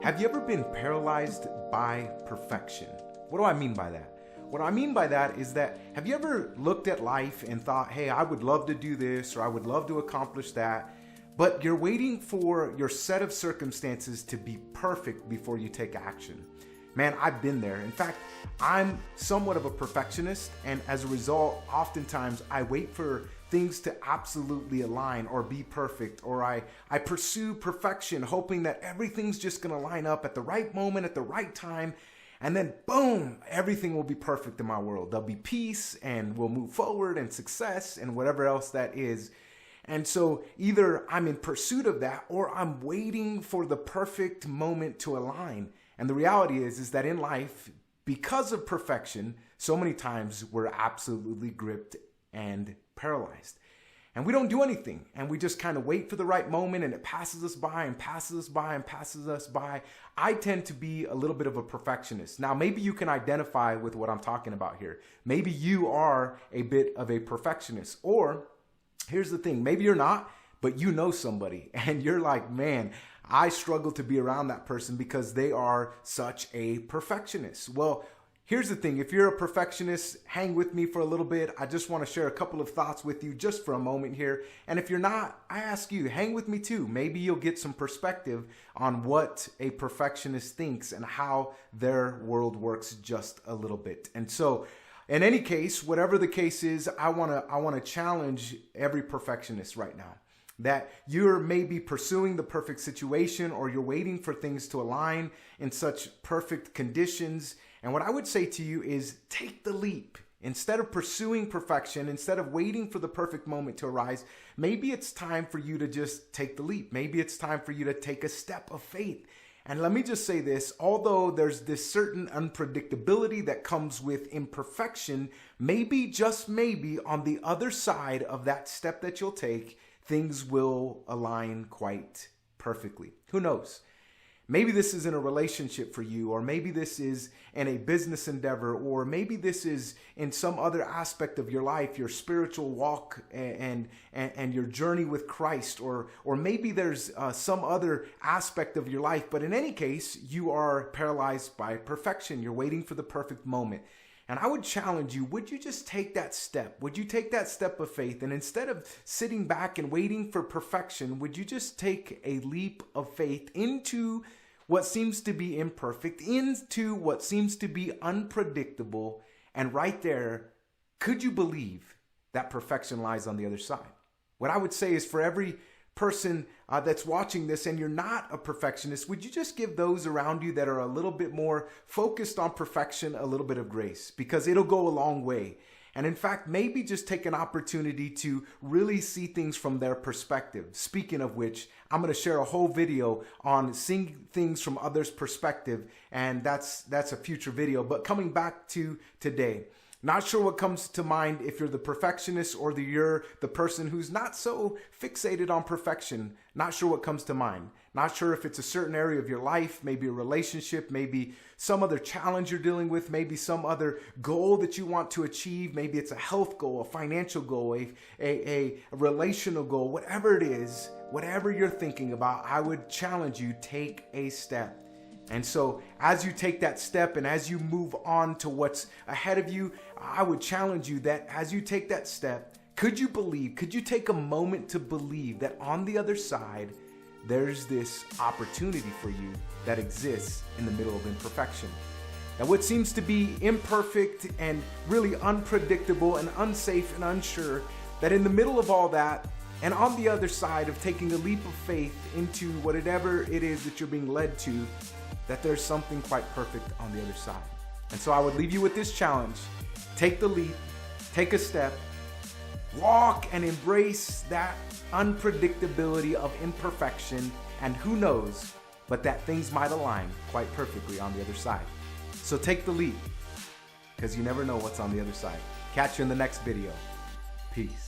Have you ever been paralyzed by perfection? What do I mean by that? What I mean by that is that, have you ever looked at life and thought, hey, I would love to do this, or I would love to accomplish that, but you're waiting for your set of circumstances to be perfect before you take action? Man, I've been there. In fact, I'm somewhat of a perfectionist, and as a result, oftentimes I wait for things to absolutely align or be perfect, or I pursue perfection, hoping that everything's just gonna line up at the right moment, at the right time, and then boom, everything will be perfect in my world. There'll be peace, and we'll move forward, and success, and whatever else that is. And so either I'm in pursuit of that, or I'm waiting for the perfect moment to align. And the reality is that in life, because of perfection, so many times we're absolutely gripped and paralyzed. And we don't do anything. And we just kind of wait for the right moment, and it passes us by and passes us by and passes us by. I tend to be a little bit of a perfectionist. Now, maybe you can identify with what I'm talking about here. Maybe you are a bit of a perfectionist. Or here's the thing, maybe you're not, but you know somebody and you're like, man, I struggle to be around that person because they are such a perfectionist. Well, here's the thing, if you're a perfectionist, hang with me for a little bit. I just want to share a couple of thoughts with you just for a moment here. And if you're not, I ask you, hang with me too. Maybe you'll get some perspective on what a perfectionist thinks and how their world works just a little bit. And so, in any case, whatever the case is, I want to challenge every perfectionist right now, that you're maybe pursuing the perfect situation, or you're waiting for things to align in such perfect conditions. And what I would say to you is take the leap. Instead of pursuing perfection, instead of waiting for the perfect moment to arise, maybe it's time for you to just take the leap. Maybe it's time for you to take a step of faith. And let me just say this, although there's this certain unpredictability that comes with imperfection, maybe, just maybe, on the other side of that step that you'll take, things will align quite perfectly. Who knows? Maybe this is in a relationship for you, or maybe this is in a business endeavor, or maybe this is in some other aspect of your life, your spiritual walk and your journey with Christ, or maybe there's some other aspect of your life. But in any case, you are paralyzed by perfection. You're waiting for the perfect moment. And I would challenge you, would you just take that step? Would you take that step of faith? And instead of sitting back and waiting for perfection, would you just take a leap of faith into what seems to be imperfect, into what seems to be unpredictable? And right there, could you believe that perfection lies on the other side? What I would say is, for every person that's watching this and you're not a perfectionist, would you just give those around you that are a little bit more focused on perfection a little bit of grace? Because it'll go a long way. And in fact, maybe just take an opportunity to really see things from their perspective. Speaking of which, I'm going to share a whole video on seeing things from others' perspective, and that's a future video. But coming back to today, not sure what comes to mind if you're the perfectionist or you're the person who's not so fixated on perfection. Not sure what comes to mind. Not sure if it's a certain area of your life, maybe a relationship, maybe some other challenge you're dealing with, maybe some other goal that you want to achieve. Maybe it's a health goal, a financial goal, a relational goal, whatever it is, whatever you're thinking about, I would challenge you, take a step. And so as you take that step and as you move on to what's ahead of you, I would challenge you that as you take that step, could you take a moment to believe that on the other side, there's this opportunity for you that exists in the middle of imperfection. Now, what seems to be imperfect and really unpredictable and unsafe and unsure, that in the middle of all that, and on the other side of taking a leap of faith into whatever it is that you're being led to, that there's something quite perfect on the other side. And so I would leave you with this challenge. Take the leap, take a step, walk and embrace that unpredictability of imperfection, and who knows, but that things might align quite perfectly on the other side. So take the leap, because you never know what's on the other side. Catch you in the next video. Peace.